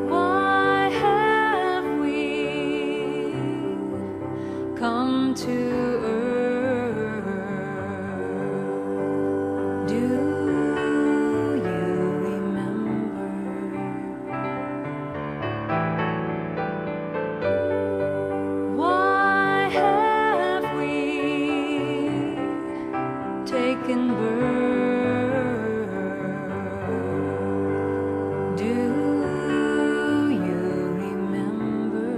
Why have we come to earth? Do you remember? Why have we taken birth? Do you remember?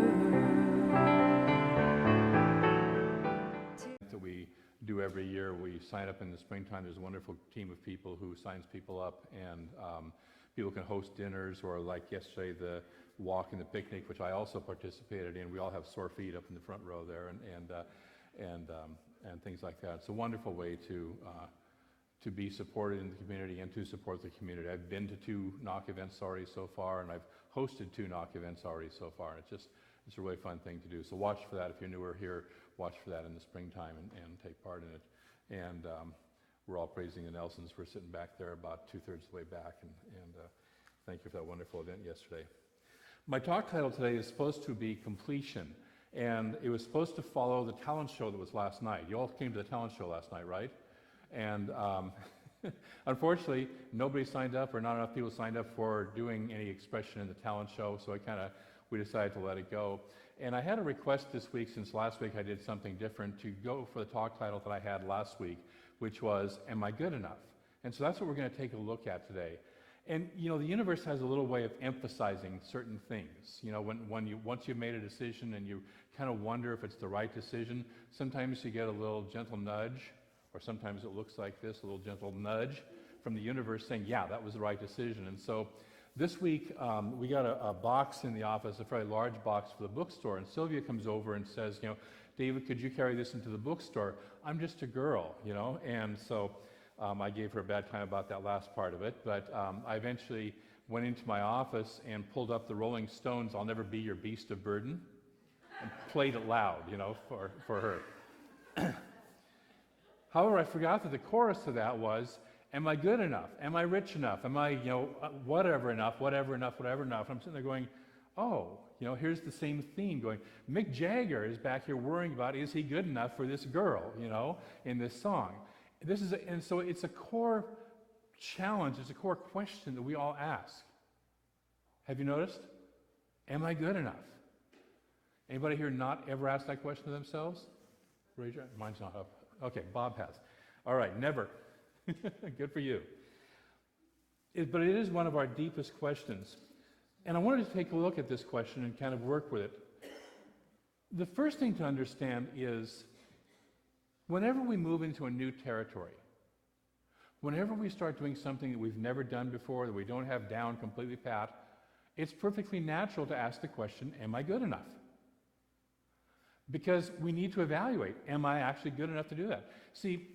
That we do every year. We sign up in the springtime. There's a wonderful team of people who signs people up, and people can host dinners, or like yesterday, the walk and the picnic, which I also participated in. We all have sore feet up in the front row there, and things like that. It's a wonderful way to be supported in the community and to support the community. I've been to 2 knock events already so far, and I've hosted 2 knock events already so far. And it's a really fun thing to do. So watch for that. If you're newer here, watch for that in the springtime and take part in it. And we're all praising the Nelsons. We're sitting back there about 2/3 of the way back, and thank you for that wonderful event yesterday. My talk title today is supposed to be Completion, and it was supposed to follow the talent show that was last night. You all came to the talent show last night, right? And unfortunately, nobody signed up, or not enough people signed up for doing any expression in the talent show, so we decided to let it go. And I had a request this week, since last week I did something different, to go for the talk title that I had last week, which was, Am I Good Enough? And so that's what we're going to take a look at today. And you know, the universe has a little way of emphasizing certain things. You know, once you've made a decision and you kind of wonder if it's the right decision, sometimes you get a little gentle nudge, or sometimes it looks like this, a little gentle nudge from the universe saying, yeah, that was the right decision. And so this week, we got a box in the office, a very large box for the bookstore, and Sylvia comes over and says, you know, David, could you carry this into the bookstore? I'm just a girl, you know, and so I gave her a bad time about that last part of it, but I eventually went into my office and pulled up the Rolling Stones' I'll Never Be Your Beast of Burden, and played it loud, you know, for her. However, I forgot that the chorus to that was, am I good enough? Am I rich enough? Am I, you know, whatever enough? And I'm sitting there going, oh, you know, here's the same theme going. Mick Jagger is back here worrying about, is he good enough for this girl, you know, in this song. And so it's a core challenge, it's a core question that we all ask. Have you noticed? Am I good enough? Anybody here not ever asked that question to themselves? Raise your hand. Mine's not up. Okay, Bob has. All right, never. Good for you. But it is one of our deepest questions. And I wanted to take a look at this question and kind of work with it. The first thing to understand is, whenever we move into a new territory, whenever we start doing something that we've never done before, that we don't have down completely pat, it's perfectly natural to ask the question, am I good enough? Because we need to evaluate, am I actually good enough to do that? See,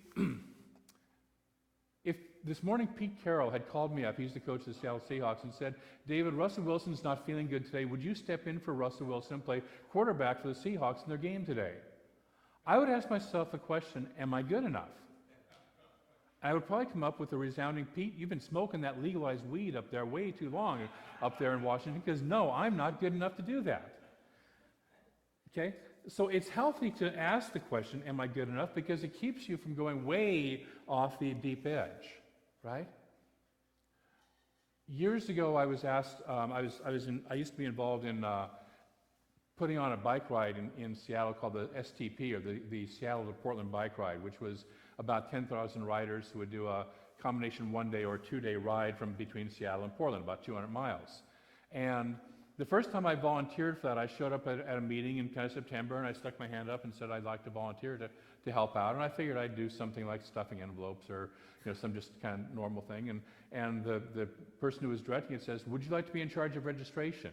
if this morning Pete Carroll had called me up, he's the coach of the Seattle Seahawks, and said, David, Russell Wilson's not feeling good today. Would you step in for Russell Wilson and play quarterback for the Seahawks in their game today? I would ask myself the question, am I good enough? I would probably come up with a resounding, Pete, you've been smoking that legalized weed up there way too long up there in Washington, because no, I'm not good enough to do that. Okay? So it's healthy to ask the question, am I good enough? Because it keeps you from going way off the deep edge, right? Years ago, I was asked, I used to be involved in putting on a bike ride in Seattle called the STP, or the Seattle to Portland Bike Ride, which was about 10,000 riders who would do a combination 1-day or 2-day ride from between Seattle and Portland, about 200 miles. And the first time I volunteered for that, I showed up at a meeting in kind of September, and I stuck my hand up and said I'd like to volunteer to help out. And I figured I'd do something like stuffing envelopes, or you know, some just kind of normal thing. And the person who was directing it says, would you like to be in charge of registration?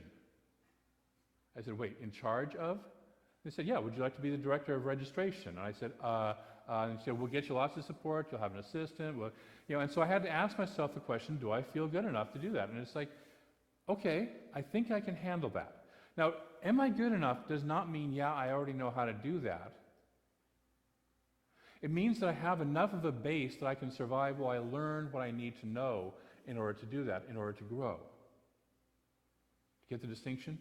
I said, wait, in charge of? They said, yeah, would you like to be the director of registration? And I said, and he said, we'll get you lots of support, you'll have an assistant. You know, and so I had to ask myself the question, do I feel good enough to do that? And it's like, okay, I think I can handle that. Now, am I good enough does not mean, yeah, I already know how to do that. It means that I have enough of a base that I can survive while I learn what I need to know in order to do that, in order to grow. Get the distinction?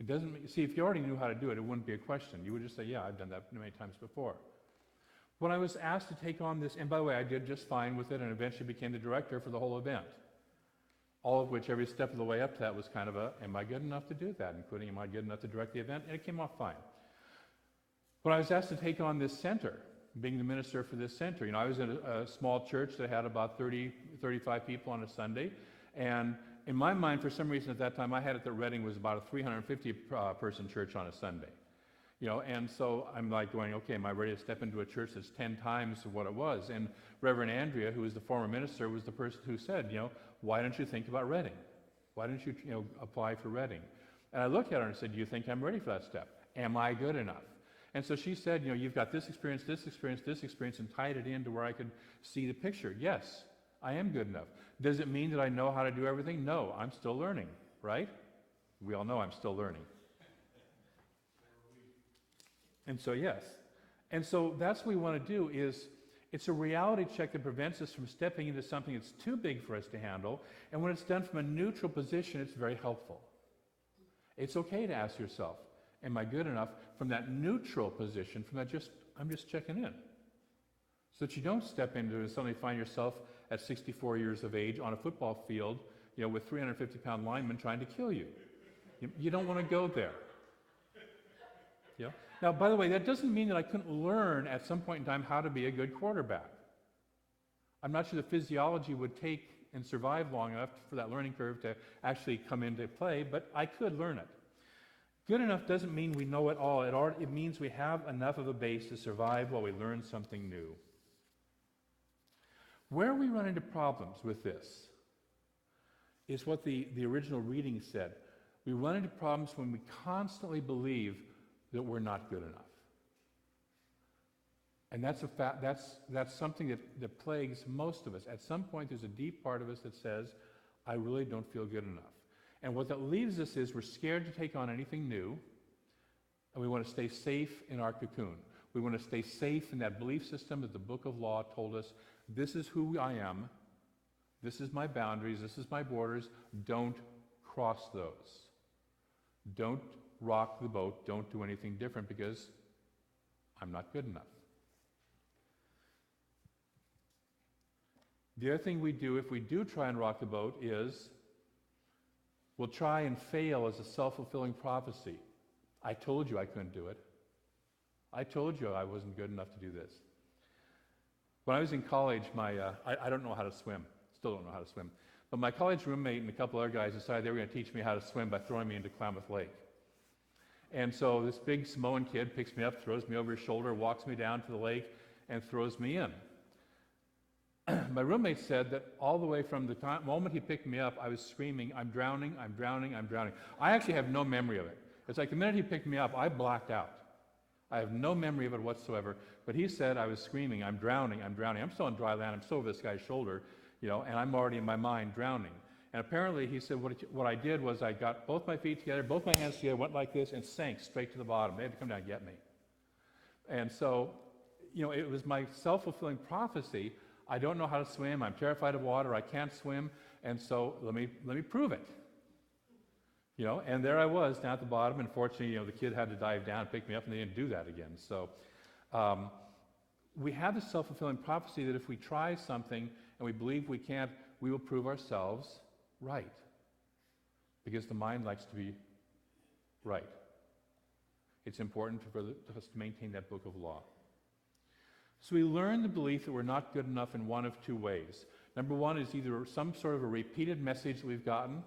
It doesn't, see, if you already knew how to do it, it wouldn't be a question. You would just say, yeah, I've done that many times before. When I was asked to take on this, and by the way, I did just fine with it and eventually became the director for the whole event. All of which, every step of the way up to that was kind of a, am I good enough to do that? Including, am I good enough to direct the event? And it came off fine. When I was asked to take on this center, being the minister for this center, I was in a small church that had about 30, 35 people on a Sunday, and in my mind, for some reason at that time, I had it that Reading was about a 350 person church on a Sunday. And so I'm like going, okay, am I ready to step into a church that's 10 times what it was? And Reverend Andrea, who was the former minister, was the person who said, why don't you think about Reading? Why don't you, apply for Reading? And I looked at her and said, do you think I'm ready for that step? Am I good enough? And so she said, you've got this experience, this experience, this experience, and tied it into where I could see the picture. Yes, I am good enough. Does it mean that I know how to do everything? No, I'm still learning, right? We all know I'm still learning. And so, yes. And so that's what we want to do is, it's a reality check that prevents us from stepping into something that's too big for us to handle. And when it's done from a neutral position, it's very helpful. It's okay to ask yourself, am I good enough from that neutral position, from that I'm just checking in. So that you don't step into it and suddenly find yourself at 64 years of age on a football field, with 350-pound linemen trying to kill you. You don't want to go there. Now, by the way, that doesn't mean that I couldn't learn at some point in time how to be a good quarterback. I'm not sure the physiology would take and survive long enough for that learning curve to actually come into play, but I could learn it. Good enough doesn't mean we know it all. It means we have enough of a base to survive while we learn something new. Where we run into problems with this is what the original reading said. We run into problems when we constantly believe that we're not good enough. And that's a fact. That's something that plagues most of us. At some point, there's a deep part of us that says, I really don't feel good enough. And what that leaves us is we're scared to take on anything new, and we want to stay safe in our cocoon. We want to stay safe in that belief system that the Book of Law told us, this is who I am, this is my boundaries, this is my borders, don't cross those. Don't rock the boat, don't do anything different because I'm not good enough. The other thing we do if we do try and rock the boat is we'll try and fail as a self-fulfilling prophecy. I told you I couldn't do it. I told you I wasn't good enough to do this. When I was in college, I don't know how to swim. Still don't know how to swim. But my college roommate and a couple other guys decided they were going to teach me how to swim by throwing me into Klamath Lake. And so this big Samoan kid picks me up, throws me over his shoulder, walks me down to the lake, and throws me in. My roommate said that all the way from the moment he picked me up, I was screaming, I'm drowning, I'm drowning, I'm drowning. I actually have no memory of it. It's like the minute he picked me up, I blacked out. I have no memory of it whatsoever. But he said I was screaming, I'm drowning, I'm drowning. I'm still on dry land, I'm still over this guy's shoulder, and I'm already in my mind drowning. And apparently he said what I did was I got both my feet together, both my hands together, went like this, and sank straight to the bottom. They had to come down and get me. And so, it was my self-fulfilling prophecy. I don't know how to swim. I'm terrified of water. I can't swim. And so let me prove it. And there I was down at the bottom. And fortunately, the kid had to dive down and pick me up, and they didn't do that again. So we have this self-fulfilling prophecy that if we try something and we believe we can't, we will prove ourselves right. Because the mind likes to be right. It's important for us to maintain that book of law. So we learn the belief that we're not good enough in one of two ways. Number one is either some sort of a repeated message that we've gotten,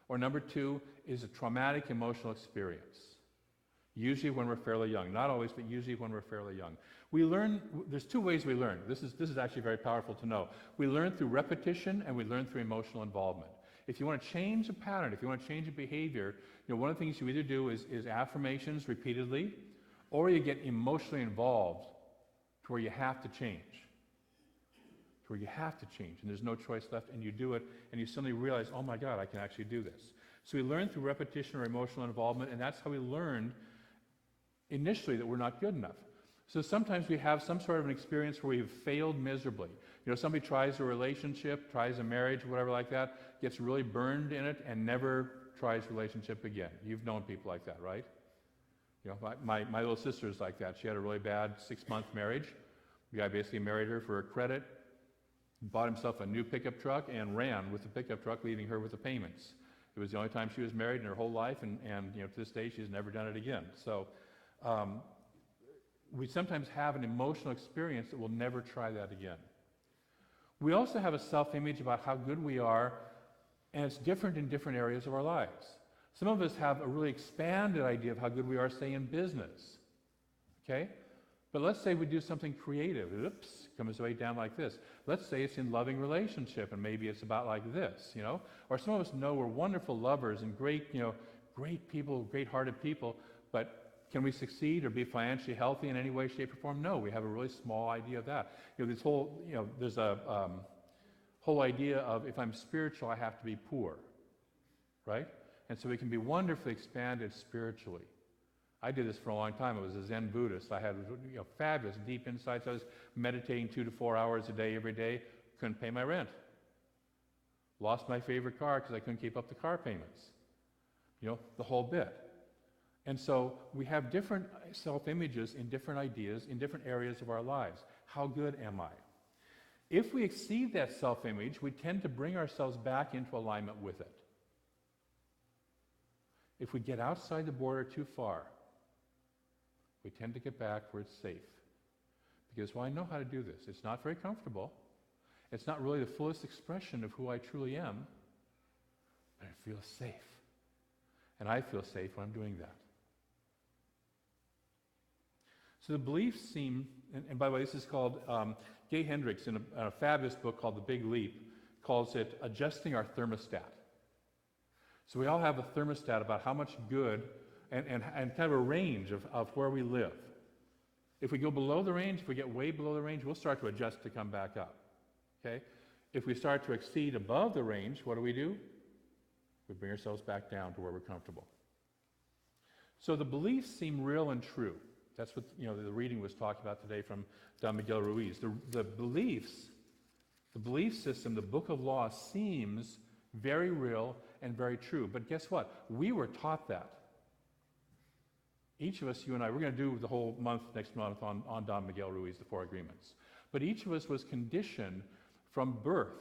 or number two is a traumatic emotional experience. Usually when we're fairly young. Not always, but usually when we're fairly young. We learn, there's two ways we learn. This is actually very powerful to know. We learn through repetition and we learn through emotional involvement. If you want to change a pattern, if you want to change a behavior, one of the things you either do is affirmations repeatedly, or you get emotionally involved to where you have to change. To where you have to change, and there's no choice left, and you do it, and you suddenly realize, oh my God, I can actually do this. So we learn through repetition or emotional involvement, and that's how we learned initially that we're not good enough. So sometimes we have some sort of an experience where we've failed miserably. You know, somebody tries a relationship, tries a marriage, whatever like that, gets really burned in it and never tries relationship again. You've known people like that, right? You know, my little sister's like that. She had a really bad 6-month marriage. The guy basically married her for a credit, bought himself a new pickup truck, and ran with the pickup truck, leaving her with the payments. It was the only time she was married in her whole life, and you know, to this day, she's never done it again. So we sometimes have an emotional experience that we'll never try that again. We also have a self-image about how good we are, and it's different in different areas of our lives. Some of us have a really expanded idea of how good we are, say, in business. Okay? But let's say we do something creative. Oops, comes way down like this. Let's say it's in loving relationship, and maybe it's about like this, you know? Or some of us know we're wonderful lovers and great, you know, great people, great-hearted people, but can we succeed or be financially healthy in any way, shape, or form? No, we have a really small idea of that. You know, this whole, you know, there's a whole idea of if I'm spiritual, I have to be poor, right? And so we can be wonderfully expanded spiritually. I did this for a long time. I was a Zen Buddhist. I had, you know, fabulous deep insights. I was meditating 2 to 4 hours a day every day. Couldn't pay my rent. Lost my favorite car because I couldn't keep up the car payments. You know, the whole bit. And so we have different self-images in different ideas in different areas of our lives. How good am I? If we exceed that self-image, we tend to bring ourselves back into alignment with it. If we get outside the border too far, we tend to get back where it's safe. Because, well, I know how to do this. It's not very comfortable. It's not really the fullest expression of who I truly am, but it feels safe. And I feel safe when I'm doing that. So the beliefs seem, and by the way, this is called, Gay Hendricks, in a fabulous book called The Big Leap, calls it Adjusting Our Thermostat. So we all have a thermostat about how much good, and kind of a range of where we live. If we go below the range, if we get way below the range, we'll start to adjust to come back up. Okay? If we start to exceed above the range, what do? We bring ourselves back down to where we're comfortable. So the beliefs seem real and true. That's what, you know, the reading was talking about today from Don Miguel Ruiz. The beliefs, the belief system, the book of law seems very real and very true. But guess what? We were taught that. Each of us, you and I, we're going to do the whole month, next month, on Don Miguel Ruiz, the 4 Agreements. But each of us was conditioned from birth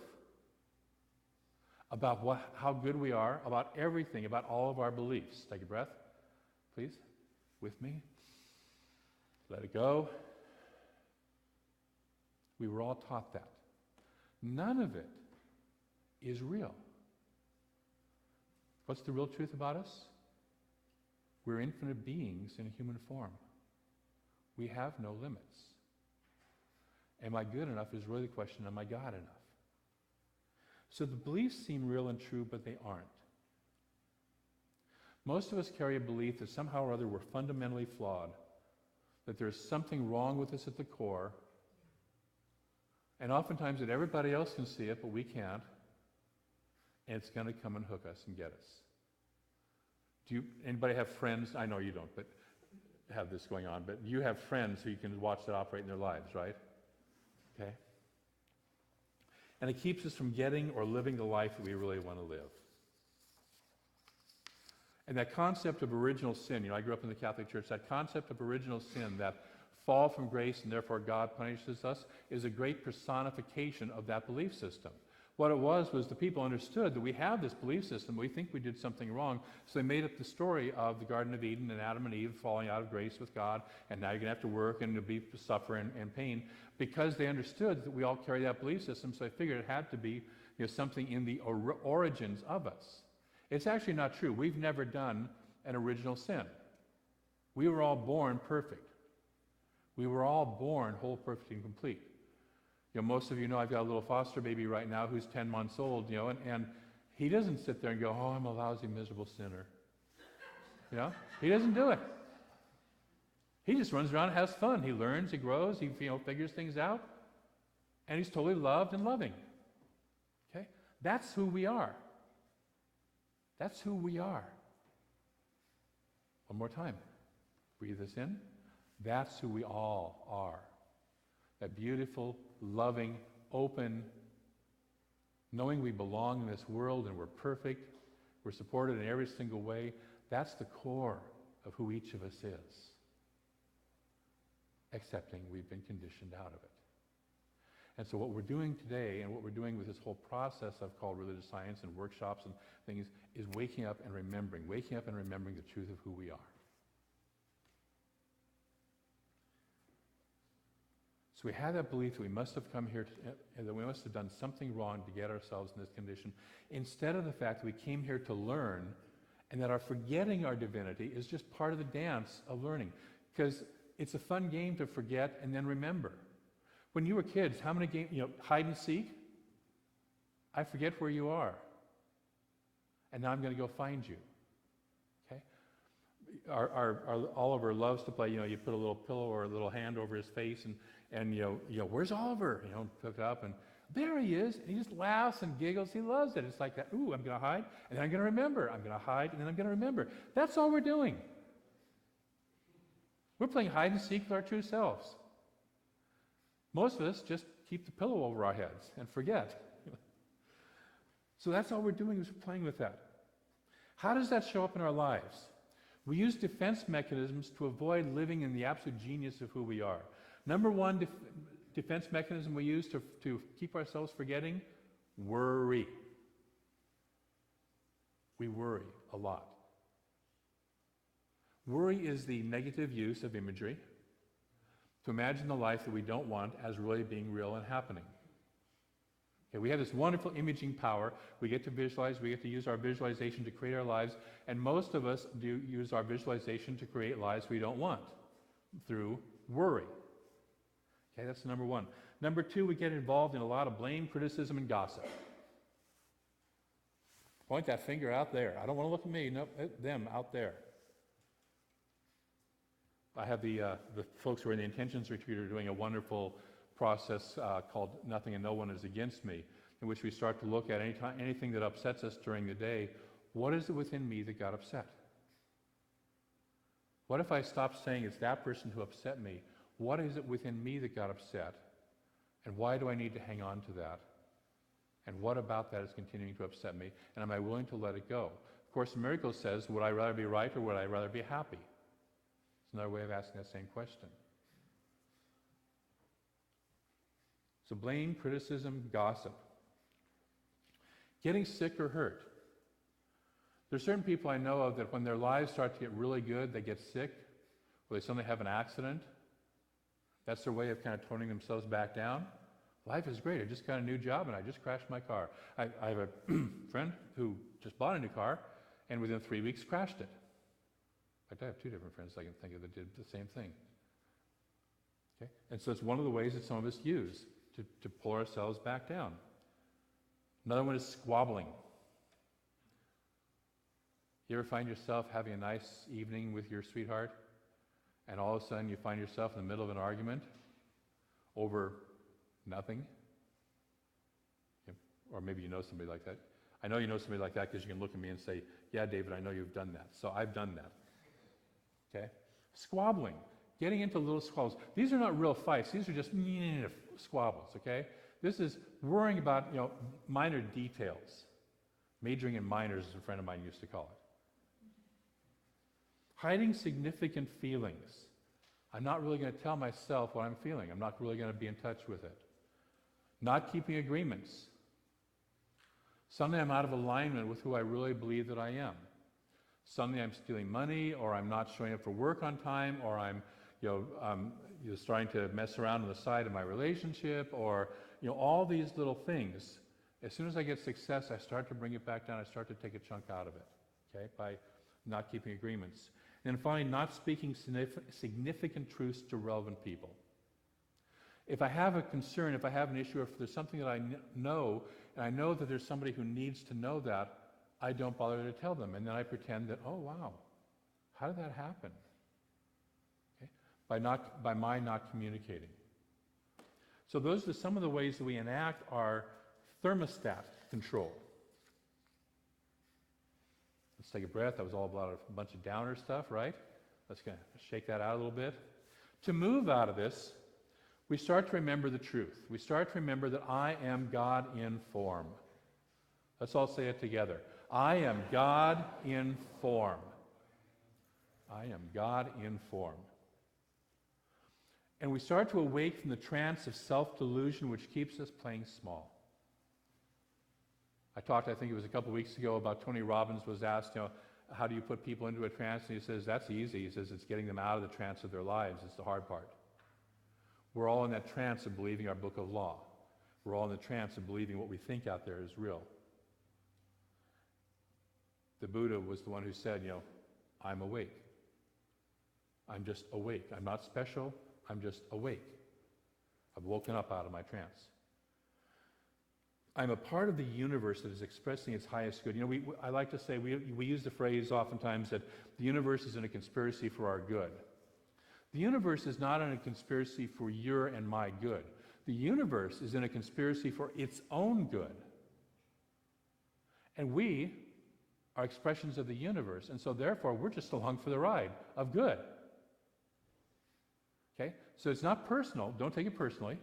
about how good we are, about everything, about all of our beliefs. Take a breath, please, with me. Let it go. We were all taught that. None of it is real. What's the real truth about us? We're infinite beings in a human form. We have no limits. Am I good enough is really the question, am I God enough? So the beliefs seem real and true, but they aren't. Most of us carry a belief that somehow or other we're fundamentally flawed, that there's something wrong with us at the core, and oftentimes that everybody else can see it, but we can't, and it's going to come and hook us and get us. Anybody have friends? I know you don't, but have this going on, but you have friends who you can watch that operate in their lives, right? Okay? And it keeps us from getting or living the life that we really want to live. And that concept of original sin, you know, I grew up in the Catholic Church, that concept of original sin, that fall from grace and therefore God punishes us, is a great personification of that belief system. What it was the people understood that we have this belief system, we think we did something wrong, so they made up the story of the Garden of Eden and Adam and Eve falling out of grace with God, and now you're going to have to work and suffer and pain, because they understood that we all carry that belief system, so they figured it had to be, you know, something in the origins of us. It's actually not true. We've never done an original sin. We were all born perfect. We were all born whole, perfect, and complete. You know, most of you know I've got a little foster baby right now who's 10 months old, you know, and he doesn't sit there and go, oh, I'm a lousy, miserable sinner. You know, he doesn't do it. He just runs around and has fun. He learns, he grows, he, you know, figures things out, and he's totally loved and loving. Okay? That's who we are. That's who we are. One more time. Breathe this in. That's who we all are. That beautiful, loving, open, knowing we belong in this world and we're perfect, we're supported in every single way. That's the core of who each of us is. Accepting we've been conditioned out of it. And so what we're doing today, and what we're doing with this whole process I've called religious science and workshops and things, is waking up and remembering the truth of who we are. So we have that belief that we must have come here, and that we must have done something wrong to get ourselves in this condition, instead of the fact that we came here to learn, and that our forgetting our divinity is just part of the dance of learning. Because it's a fun game to forget and then remember. When you were kids, how many games, hide and seek? I forget where you are. And now I'm going to go find you. Okay? Our Oliver loves to play, you put a little pillow or a little hand over his face and where's Oliver? Pick it up and there he is. And he just laughs and giggles. He loves it. It's like that, ooh, I'm going to hide and then I'm going to remember. I'm going to hide and then I'm going to remember. That's all we're doing. We're playing hide and seek with our true selves. Most of us just keep the pillow over our heads and forget. So that's all we're doing, is we're playing with that. How does that show up in our lives? We use defense mechanisms to avoid living in the absolute genius of who we are. Number one defense mechanism we use to keep ourselves forgetting: worry. We worry a lot. Worry is the negative use of imagery to imagine the life that we don't want as really being real and happening. Okay, we have this wonderful imaging power. We get to visualize, we get to use our visualization to create our lives, and most of us do use our visualization to create lives we don't want through worry. Okay, that's number one. Number two, we get involved in a lot of blame, criticism, and gossip. Point that finger out there. I don't want to look at me. Nope, them out there. I have the folks who are in the intentions retreat are doing a wonderful process called Nothing and No One is Against Me, in which we start to look at anything that upsets us during the day. What is it within me that got upset? What if I stopped saying it's that person who upset me? What is it within me that got upset? And why do I need to hang on to that? And what about that is continuing to upset me? And am I willing to let it go? Of Course in Miracles says, would I rather be right or would I rather be happy? It's another way of asking that same question. So blame, criticism, gossip. Getting sick or hurt. There's certain people I know of that when their lives start to get really good, they get sick, or they suddenly have an accident. That's their way of kind of toning themselves back down. Life is great. I just got a new job and I just crashed my car. I have a friend who just bought a new car and within 3 weeks crashed it. In fact, I have two different friends I can think of that did the same thing. Okay? And so it's one of the ways that some of us use to pull ourselves back down. Another one is squabbling. You ever find yourself having a nice evening with your sweetheart, and all of a sudden you find yourself in the middle of an argument over nothing? Or maybe you know somebody like that. I know you know somebody like that because you can look at me and say, yeah, David, I know you've done that. So I've done that. Okay? Squabbling. Getting into little squabbles. These are not real fights. These are just squabbles, okay? This is worrying about, minor details. Majoring in minors, as a friend of mine used to call it. Hiding significant feelings. I'm not really going to tell myself what I'm feeling. I'm not really going to be in touch with it. Not keeping agreements. Suddenly I'm out of alignment with who I really believe that I am. Suddenly I'm stealing money, or I'm not showing up for work on time, or I'm starting to mess around on the side of my relationship, or all these little things. As soon as I get success, I start to bring it back down. I start to take a chunk out of it, okay, by not keeping agreements. And then finally, not speaking significant truths to relevant people. If I have a concern, if I have an issue, or if there's something that I know, and I know that there's somebody who needs to know that, I don't bother to tell them. And then I pretend that, oh, wow, how did that happen? Okay? By my not communicating. So those are some of the ways that we enact our thermostat control. Let's take a breath. That was all about a bunch of downer stuff, right? Let's shake that out a little bit. To move out of this, we start to remember the truth. We start to remember that I am God in form. Let's all say it together. I am God in form. I am God in form. And we start to awake from the trance of self-delusion which keeps us playing small. I talked, I think it was a couple weeks ago, about Tony Robbins was asked, how do you put people into a trance? And he says, that's easy. He says, it's getting them out of the trance of their lives. It's the hard part. We're all in that trance of believing our book of law. We're all in the trance of believing what we think out there is real. The Buddha was the one who said, I'm awake. I'm just awake. I'm not special. I'm just awake. I've woken up out of my trance. I'm a part of the universe that is expressing its highest good. I like to say, we use the phrase oftentimes that the universe is in a conspiracy for our good. The universe is not in a conspiracy for your and my good. The universe is in a conspiracy for its own good. And we are expressions of the universe, and so therefore we're just along for the ride of good. Okay? So it's not personal. Don't take it personally.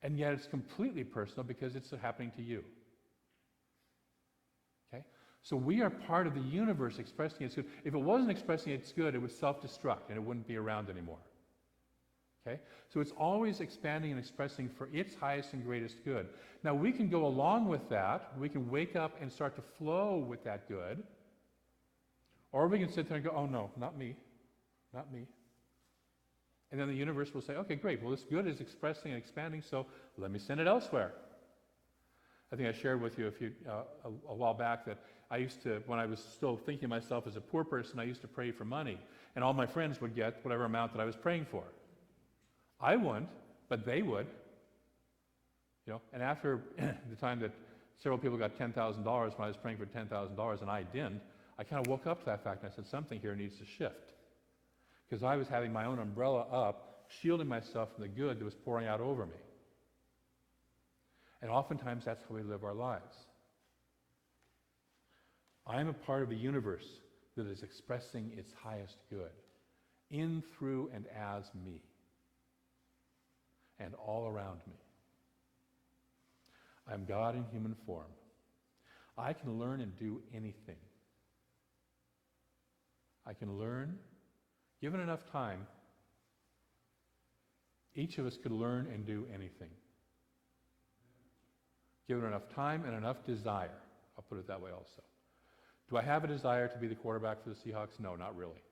And yet it's completely personal because it's happening to you. Okay? So we are part of the universe expressing its good. If it wasn't expressing its good, it would self-destruct and it wouldn't be around anymore. Okay? So it's always expanding and expressing for its highest and greatest good. Now we can go along with that. We can wake up and start to flow with that good. Or we can sit there and go, oh no, not me. Not me. And then the universe will say, okay, great, well this good is expressing and expanding, so let me send it elsewhere. I think I shared with you a while back that I used to, when I was still thinking of myself as a poor person, I used to pray for money. And all my friends would get whatever amount that I was praying for. I wouldn't, but they would. And after the time that several people got $10,000 when I was praying for $10,000 and I didn't, I kind of woke up to that fact and I said, something here needs to shift. Because I was having my own umbrella up, shielding myself from the good that was pouring out over me. And oftentimes that's how we live our lives. I am a part of a universe that is expressing its highest good in, through, and as me. And all around me. I am God in human form. I can learn and do anything. I can learn. Given enough time, each of us could learn and do anything. Given enough time and enough desire. I'll put it that way also. Do I have a desire to be the quarterback for the Seahawks? No, not really.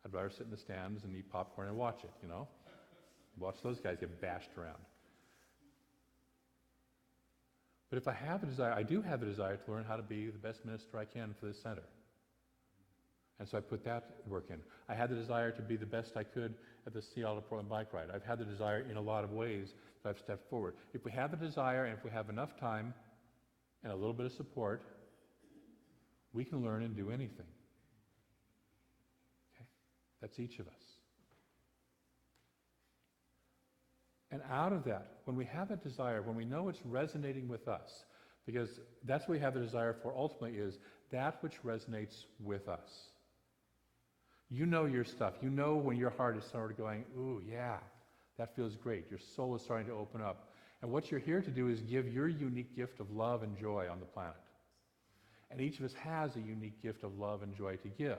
I'd rather sit in the stands and eat popcorn and watch it, Watch those guys get bashed around. But if I have a desire, I do have a desire to learn how to be the best minister I can for this center. And so I put that work in. I had the desire to be the best I could at the Seattle to Portland bike ride. I've had the desire in a lot of ways that I've stepped forward. If we have the desire and if we have enough time and a little bit of support, we can learn and do anything. Okay? That's each of us. And out of that, when we have a desire, when we know it's resonating with us, because that's what we have the desire for ultimately is that which resonates with us. You know your stuff. You know when your heart is sort of going, ooh, yeah, that feels great. Your soul is starting to open up. And what you're here to do is give your unique gift of love and joy on the planet. And each of us has a unique gift of love and joy to give.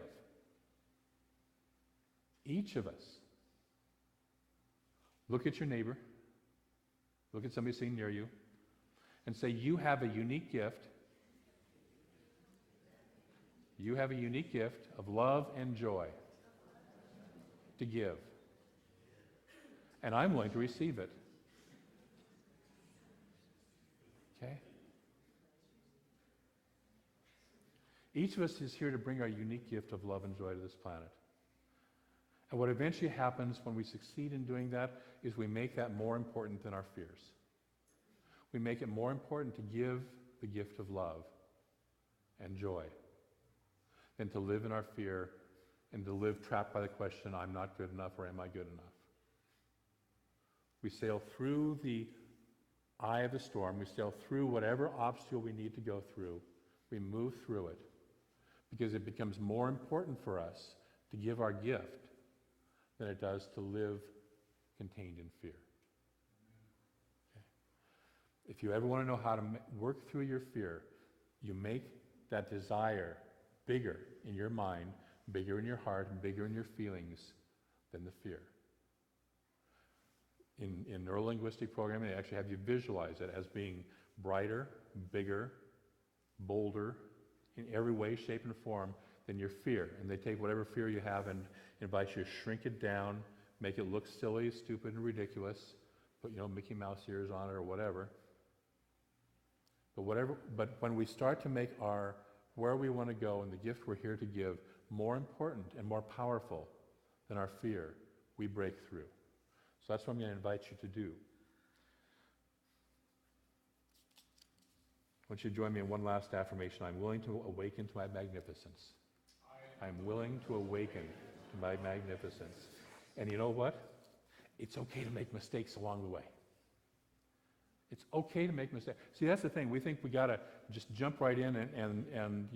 Each of us. Look at your neighbor. Look at somebody sitting near you. And say, you have a unique gift. You have a unique gift of love and joy to give. And I'm willing to receive it. Okay? Each of us is here to bring our unique gift of love and joy to this planet. And what eventually happens when we succeed in doing that is we make that more important than our fears. We make it more important to give the gift of love and joy than to live in our fear and to live trapped by the question, I'm not good enough or am I good enough? We sail through the eye of the storm. We sail through whatever obstacle we need to go through. We move through it because it becomes more important for us to give our gift than it does to live contained in fear. Okay? If you ever want to know how to work through your fear, you make that desire bigger in your mind, bigger in your heart, and bigger in your feelings than the fear. In neurolinguistic programming, they actually have you visualize it as being brighter, bigger, bolder, in every way, shape, and form than your fear. And they take whatever fear you have and invite you to shrink it down, make it look silly, stupid, and ridiculous, put, Mickey Mouse ears on it or whatever. But when we start to make where we want to go and the gift we're here to give more important and more powerful than our fear, we break through. So that's what I'm going to invite you to do. I want you to join me in one last affirmation. I'm willing to awaken to my magnificence. I'm willing to awaken to my magnificence. And you know what? It's okay to make mistakes along the way. It's okay to make mistakes. See, that's the thing. We think we got to just jump right in and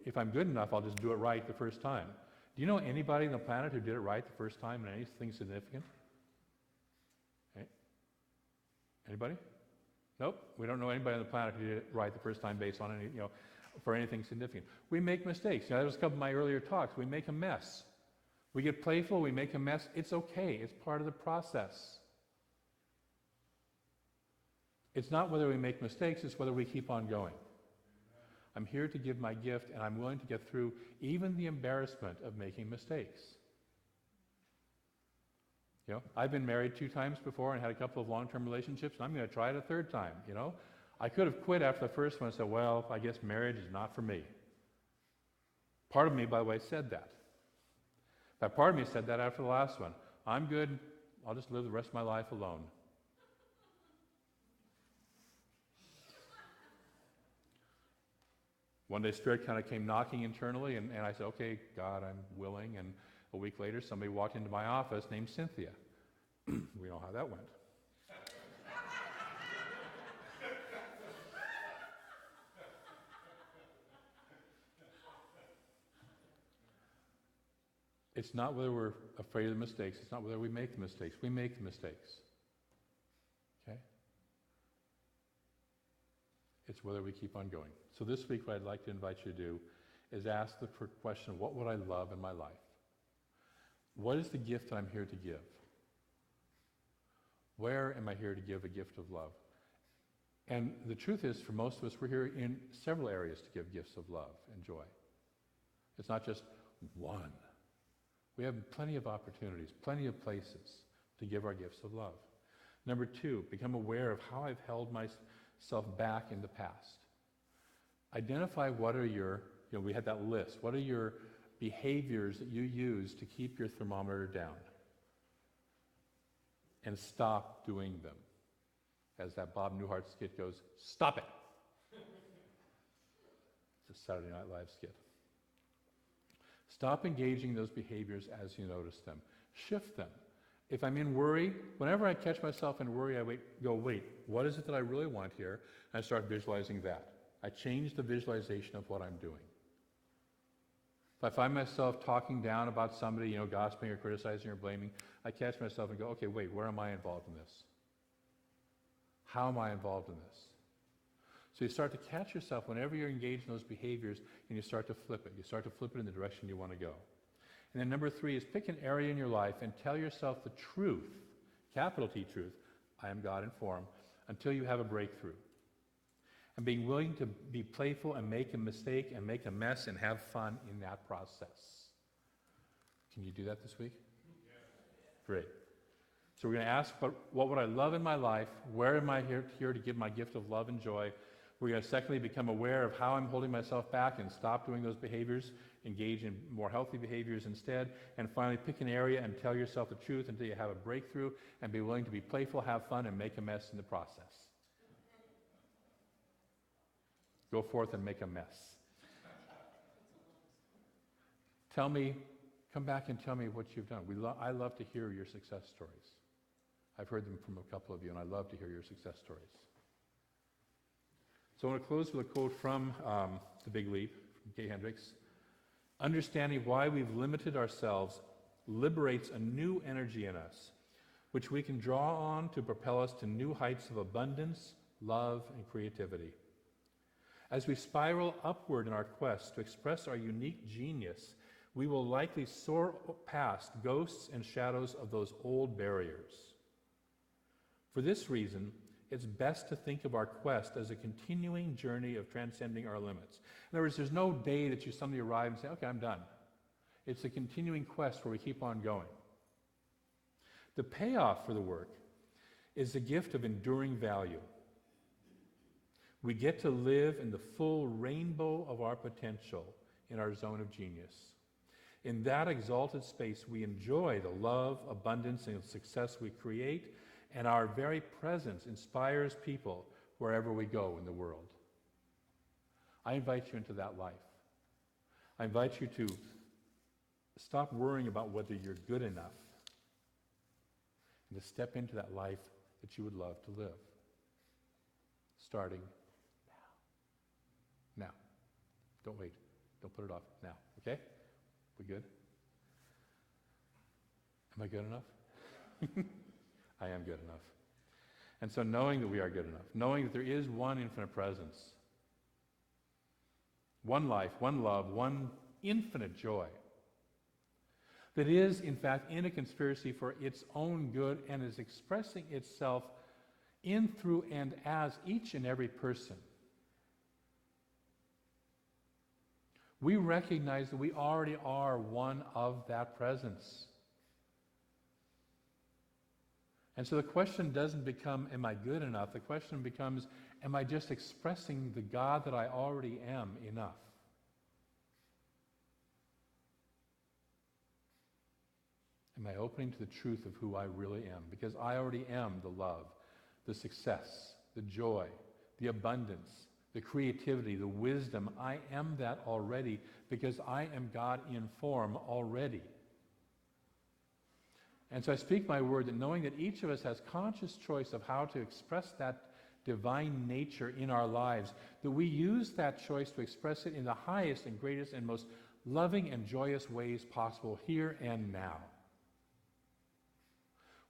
if I'm good enough, I'll just do it right the first time. Do you know anybody on the planet who did it right the first time in anything significant? Okay. Anybody? Nope. We don't know anybody on the planet who did it right the first time based on any, for anything significant. We make mistakes. That was a couple of my earlier talks. We make a mess. We get playful. We make a mess. It's okay. It's part of the process. It's not whether we make mistakes, it's whether we keep on going. I'm here to give my gift, and I'm willing to get through even the embarrassment of making mistakes. I've been married 2 times before and had a couple of long-term relationships, and I'm going to try it a 3rd time, I could have quit after the first one and said, well, I guess marriage is not for me. Part of me, by the way, said that. That part of me said that after the last one. I'm good. I'll just live the rest of my life alone. One day Spirit kind of came knocking internally, and I said, okay, God, I'm willing. And a week later, somebody walked into my office named Cynthia. We know how that went. It's not whether we're afraid of the mistakes. It's not whether we make the mistakes. We make the mistakes. Okay? It's whether we keep on going. So this week, what I'd like to invite you to do is ask the question, what would I love in my life? What is the gift that I'm here to give? Where am I here to give a gift of love? And the truth is, for most of us, we're here in several areas to give gifts of love and joy. It's not just one. We have plenty of opportunities, plenty of places to give our gifts of love. Number 2, become aware of how I've held myself back in the past. Identify what are your, we had that list, what are your behaviors that you use to keep your thermometer down? And stop doing them. As that Bob Newhart skit goes, stop it. It's a Saturday Night Live skit. Stop engaging those behaviors as you notice them. Shift them. If I'm in worry, whenever I catch myself in worry, I go, wait, what is it that I really want here? And I start visualizing that. I change the visualization of what I'm doing. If I find myself talking down about somebody, gossiping or criticizing or blaming, I catch myself and go, okay, wait, where am I involved in this? How am I involved in this? So you start to catch yourself whenever you're engaged in those behaviors, and you start to flip it. You start to flip it in the direction you want to go. And then number 3 is pick an area in your life and tell yourself the truth, capital T truth, I am God in form, until you have a breakthrough. And being willing to be playful and make a mistake and make a mess and have fun in that process. Can you do that this week? Yeah. Great. So we're going to ask, what would I love in my life? Where am I here to give my gift of love and joy? We're going to secondly become aware of how I'm holding myself back and stop doing those behaviors, engage in more healthy behaviors instead. And finally, pick an area and tell yourself the truth until you have a breakthrough, and be willing to be playful, have fun, and make a mess in the process. Go forth and make a mess. Come back and tell me what you've done. I love to hear your success stories. I've heard them from a couple of you, and I love to hear your success stories. So I want to close with a quote from The Big Leap, from Kay Hendricks. Understanding why we've limited ourselves liberates a new energy in us. which we can draw on to propel us to new heights of abundance, love, and creativity. As we spiral upward in our quest to express our unique genius, we will likely soar past ghosts and shadows of those old barriers. For this reason, it's best to think of our quest as a continuing journey of transcending our limits. In other words, there's no day that you suddenly arrive and say, okay, I'm done. It's a continuing quest where we keep on going. The payoff for the work is the gift of enduring value. We get to live in the full rainbow of our potential in our zone of genius. In that exalted space, we enjoy the love, abundance, and success we create, and our very presence inspires people wherever we go in the world. I invite you into that life. I invite you to stop worrying about whether you're good enough and to step into that life that you would love to live, starting now. Don't wait. Don't put it off. Now. Okay? We good? Am I good enough? I am good enough. And so knowing that we are good enough, knowing that there is one infinite presence, one life, one love, one infinite joy, that is, in fact, in a conspiracy for its own good and is expressing itself in, through, and as each and every person. We recognize that we already are one of that presence. And so the question doesn't become, am I good enough? The question becomes, am I just expressing the God that I already am enough? Am I opening to the truth of who I really am? Because I already am the love, the success, the joy, the abundance, the creativity, the wisdom. I am that already because I am God in form already. And so I speak my word that knowing that each of us has conscious choice of how to express that divine nature in our lives, that we use that choice to express it in the highest and greatest and most loving and joyous ways possible here and now.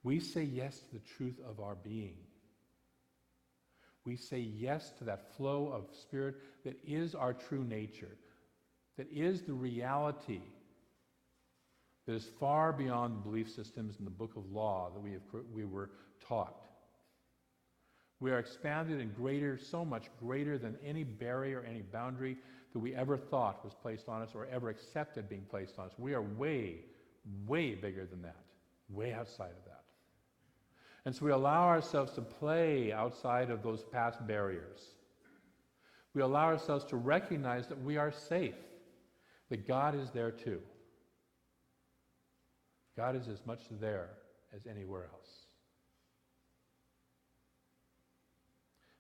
We say yes to the truth of our being. We say yes to that flow of spirit that is our true nature, that is the reality that is far beyond belief systems in the book of law that we were taught. We are expanded and greater, so much greater than any barrier, any boundary that we ever thought was placed on us or ever accepted being placed on us. We are way, way bigger than that, way outside of that. And so we allow ourselves to play outside of those past barriers. We allow ourselves to recognize that we are safe, that God is there too. God is as much there as anywhere else.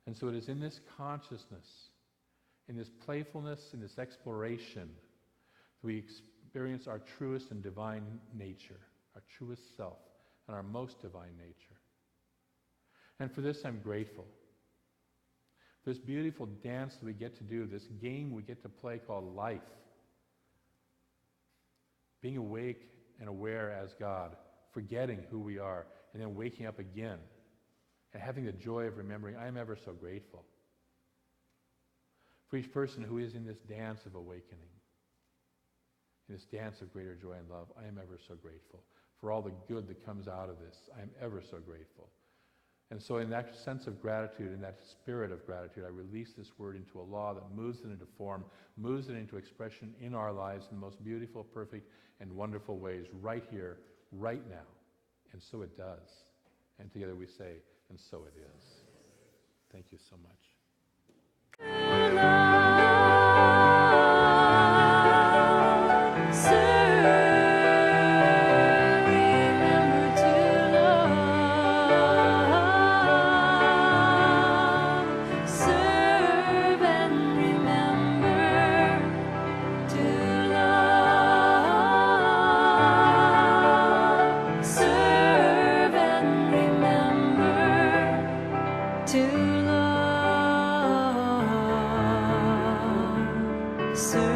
And so it is in this consciousness, in this playfulness, in this exploration, that we experience our truest and divine nature, our truest self, and our most divine nature. And for this I'm grateful. This beautiful dance that we get to do, this game we get to play called life. Being awake and aware as God, forgetting who we are, and then waking up again, and having the joy of remembering, I am ever so grateful. For each person who is in this dance of awakening, in this dance of greater joy and love, I am ever so grateful. For all the good that comes out of this, I am ever so grateful. And so in that sense of gratitude, in that spirit of gratitude, I release this word into a law that moves it into form, moves it into expression in our lives in the most beautiful, perfect, and wonderful ways right here, right now. And so it does. And together we say, and so it is. Thank you so much. To love, serve.